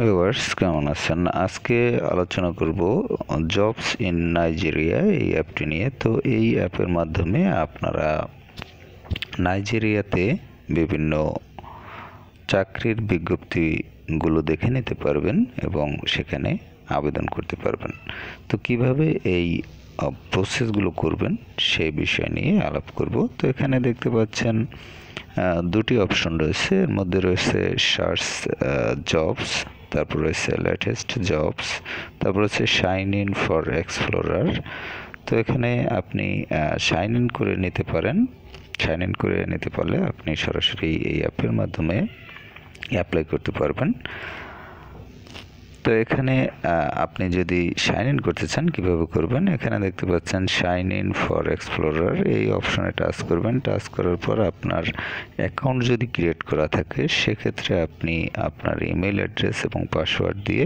Viewers কেমন আছেন? আজকে আলোচনা করব জবস ইন নাইজেরিয়া এই অ্যাপটি নিয়ে। তো এই অ্যাপের মাধ্যমে আপনারা নাইজেরিয়াতে বিভিন্ন চাকরির বিজ্ঞপ্তিগুলো দেখে নিতে পারবেন এবং সেখানে আবেদন করতে পারবেন। তো কিভাবে এই প্রসেসগুলো করবেন সেই বিষয় নিয়ে আলাপ করব। তো এখানে দেখতে পাচ্ছেন দুটি অপশন রয়েছে। এর মধ্যে রয়েছে সার্চ জবস, তারপর রয়েছে লেটেস্ট জবস, তারপর হচ্ছে সাইন ইন ফর এক্সপ্লোরার। তো এখানে আপনি সাইন ইন করে নিতে পারেন। সাইন ইন করে নিতে পারলে আপনি সরাসরি এই অ্যাপের মাধ্যমে অ্যাপ্লাই করতে পারবেন। তো এখানে আপনি যদি সাইন ইন করতে চান কীভাবে করবেন, এখানে দেখতে পাচ্ছেন সাইন ইন ফর এক্সপ্লোরার, এই অপশনে টাচ করবেন। টাচ করার পর আপনার অ্যাকাউন্ট যদি ক্রিয়েট করা থাকে সেক্ষেত্রে আপনি আপনার ইমেল অ্যাড্রেস এবং পাসওয়ার্ড দিয়ে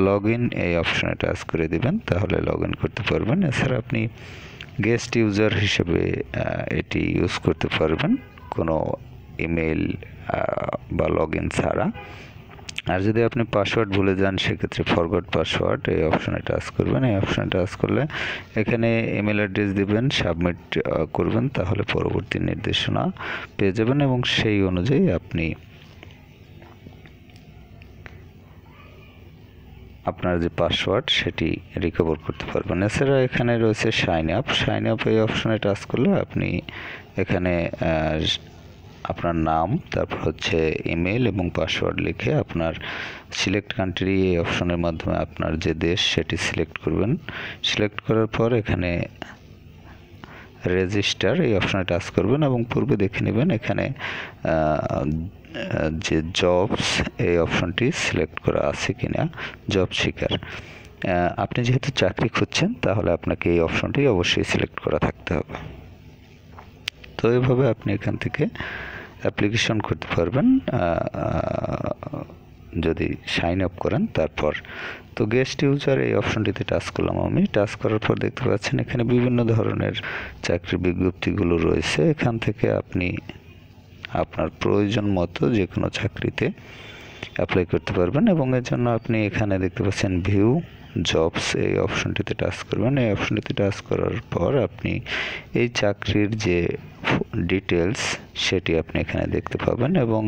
লগ ইন এই অপশনে টাচ করে দিবেন, তাহলে লগ ইন করতে পারবেন। এছাড়া আপনি গেস্ট ইউজার হিসেবে এটি ইউজ করতে পারবেন কোনো ইমেল বা লগ ইন ছাড়া। আর যদি আপনি পাসওয়ার্ড ভুলে যান সেক্ষেত্রে ফরগট পাসওয়ার্ড এই অপশনে টাচ করবেন। এই অপশনে টাচ করলে এখানে ইমেল অ্যাড্রেস দিবেন, সাবমিট করবেন, তাহলে পরবর্তী নির্দেশনা পেয়ে যাবেন এবং সেই অনুযায়ী আপনি আপনার যে পাসওয়ার্ড সেটি রিকভার করতে পারবেন। এছাড়া এখানে রয়েছে সাইন আপ। সাইন আপ এই অপশনে টাচ করলে আপনি এখানে আপনার নাম, তারপর হচ্ছে ইমেল এবং পাসওয়ার্ড লিখে আপনার সিলেক্ট কান্ট্রি এই অপশনের মাধ্যমে আপনার যে দেশ সেটি সিলেক্ট করবেন। সিলেক্ট করার পর এখানে রেজিস্টার এই অপশনে টাচ করবেন এবং পূর্বে দেখে নেবেন এখানে যে জবস এই অপশনটি সিলেক্ট করা আছে কিনা, জব সিকার। আপনি যেহেতু চাকরি খুঁজছেন তাহলে আপনাকে এই অপশনটি অবশ্যই সিলেক্ট করা থাকতে হবে। তো এইভাবে আপনি এখান থেকে অ্যাপ্লিকেশন করতে পারবেন যদি সাইন আপ করেন। তারপর তো গেস্ট ইউজার এই অপশনটিতে টাচ করলাম আমি। টাচ করার পর দেখতে পাচ্ছেন এখানে বিভিন্ন ধরনের চাকরির বিজ্ঞপ্তিগুলো রয়েছে। এখান থেকে আপনি আপনার প্রয়োজন মতো যে কোনো চাকরিতে অ্যাপ্লাই করতে পারবেন এবং এর জন্য আপনি এখানে দেখতে পাচ্ছেন ভিউ জবস এই অপশনটিতে টাচ করবেন। এই অপশনটিতে টাচ করার পর আপনি এই চাকরির যে ডিটেলস সেটি আপনি এখানে দেখতে পাবেন এবং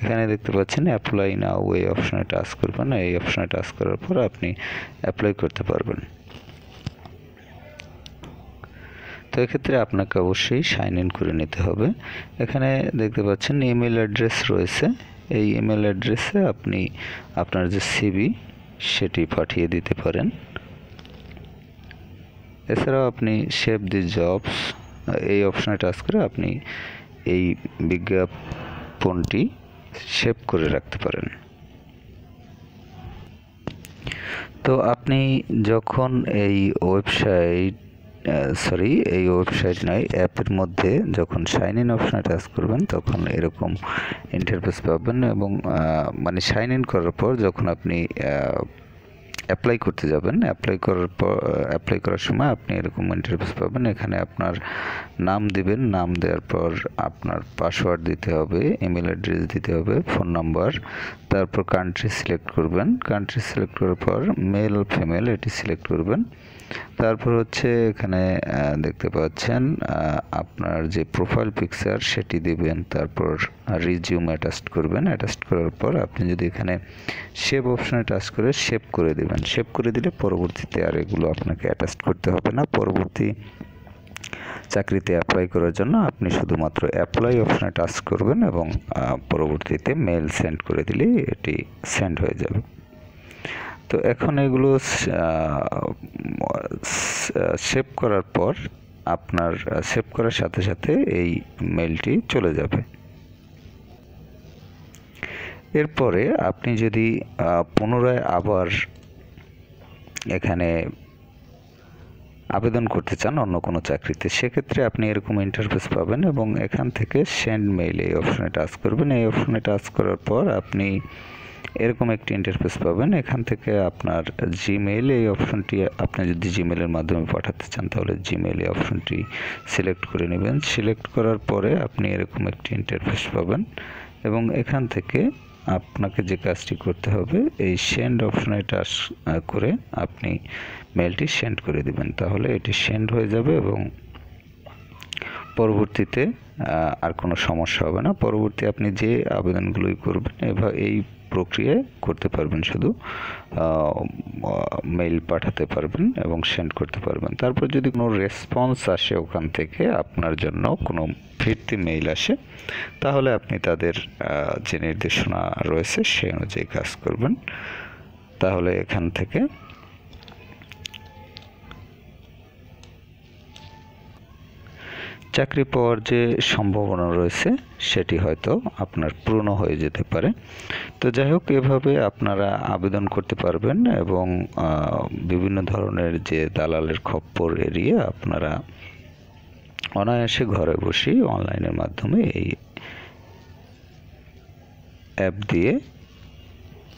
এখানে দেখতে পাচ্ছেন অ্যাপ্লাই নাও এই অপশনে টাচ করবেন। এই অপশনে টাচ করার পর আপনি অ্যাপ্লাই করতে পারবেন। তো এক্ষেত্রে আপনাকে অবশ্যই সাইন ইন করে নিতে হবে। এখানে দেখতে পাচ্ছেন ইমেল অ্যাড্রেস রয়েছে। এই ইমেল অ্যাড্রেসে আপনি আপনার যে সিভি সেটি পাঠিয়ে দিতে পারেন। এছাড়াও আপনি সেভ দি জবস এই অপশনে টাচ করে আপনি এই বিজ্ঞাপনটি সেভ করে রাখতে পারেন। তো আপনি যখন এই ওয়েবসাইট নয় অ্যাপের মধ্যে যখন সাইন ইন অপশনে টাচ করবেন তখন এরকম ইন্টারফেস পাবেন এবং মানে সাইন ইন করার পর যখন আপনি অ্যাপ্লাই করতে যাবেন, অ্যাপ্লাই করার সময় আপনি এরকম ইন্টারফেস পাবেন। এখানে আপনার নাম দিবেন, নাম দেওয়ার পর আপনার পাসওয়ার্ড দিতে হবে, ইমেল অ্যাড্রেস দিতে হবে, ফোন নাম্বার, তারপর কান্ট্রি সিলেক্ট করবেন। কান্ট্রি সিলেক্ট করার পর মেল ফিমেল এটি সিলেক্ট করবেন। তারপর হচ্ছে এখানে দেখতে পাচ্ছেন আপনার যে প্রোফাইল পিকচার সেটি দিবেন, তারপর রিজিউম অ্যাটাচ করবেন। অ্যাটাচ করার পর আপনি যদি এখানে সেভ অপশনে টাচ করে সেভ করে দিবেন। সেভ করে দিলে পরবর্তীতে আর এগুলো আপনাকে অ্যাটাচ করতে হবে না। পরবর্তী চাকরিতে অ্যাপ্লাই করার জন্য আপনি শুধুমাত্র অ্যাপ্লাই অপশনে টাচ করবেন এবং পরবর্তীতে মেল সেন্ড করে দিলেই এটি সেন্ড হয়ে যাবে। তো এখন এগুলো সেভ করার পর আপনার সেভ করার সাথে সাথে এই মেলটি চলে যাবে। এরপরে আপনি যদি পুনরায় আবার এখানে আবেদন করতে চান অন্য কোনো চাকরিতে, সেক্ষেত্রে আপনি এরকম ইন্টারফেস পাবেন এবং এখান থেকে সেন্ড মেইল এই অপশনে টাচ করবেন। এই অপশনে টাচ করার পর আপনি এরকম একটি ইন্টারফেস পাবেন। এখান থেকে আপনার জিমেইল এই অপশনটি, আপনি যদি জিমেইলের মাধ্যমে পাঠাতে চান তাহলে জিমেইল এই অপশনটি সিলেক্ট করে নেবেন। সিলেক্ট করার পরে আপনি এরকম একটি ইন্টারফেস পাবেন এবং এখান থেকে আপনাকে যে কাজটি করতে হবে, এই সেন্ড অপশনে টাচ করে আপনি মেলটি সেন্ড করে দিবেন। তাহলে এটি সেন্ড হয়ে যাবে এবং পরবর্তীতে আর কোনো সমস্যা হবে না। পরবর্তী আপনি যে আবেদনগুলোই করবেন এই প্রক্রিয়ায় করতে পারবেন, শুধু মেইল পাঠাতে পারবেন এবং সেন্ড করতে পারবেন। তারপর যদি কোনো রেসপন্স আসে ওখান থেকে, আপনার জন্য কোনো ফিরতি মেইল আসে, তাহলে আপনি তাদের যে নির্দেশনা রয়েছে সেই অনুযায়ী কাজ করবেন। তাহলে এখান থেকে চাকরি পাওয়ার যে সম্ভাবনা রয়েছে সেটি হয়তো আপনার পূর্ণ হয়ে যেতে পারে। তো যাই হোক, এভাবে আপনারা আবেদন করতে পারবেন এবং বিভিন্ন ধরনের যে দালালের খপ্পর এড়িয়ে আপনারা অনায়াসে ঘরে বসেই অনলাইনের মাধ্যমে এই অ্যাপ দিয়ে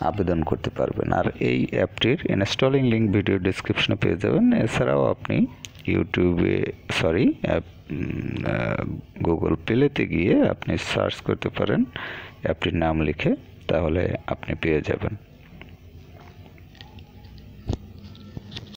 আবেদন করতে পারবেন। আর এই অ্যাপটির ইনস্টলিং লিঙ্ক ভিডিও ডেসক্রিপশনে পেয়ে যাবেন। এছাড়াও আপনি গুগল প্লেতে গিয়ে আপনি সার্চ করতে পারেন অ্যাপটির নাম লিখে, তাহলে আপনি পেয়ে যাবেন।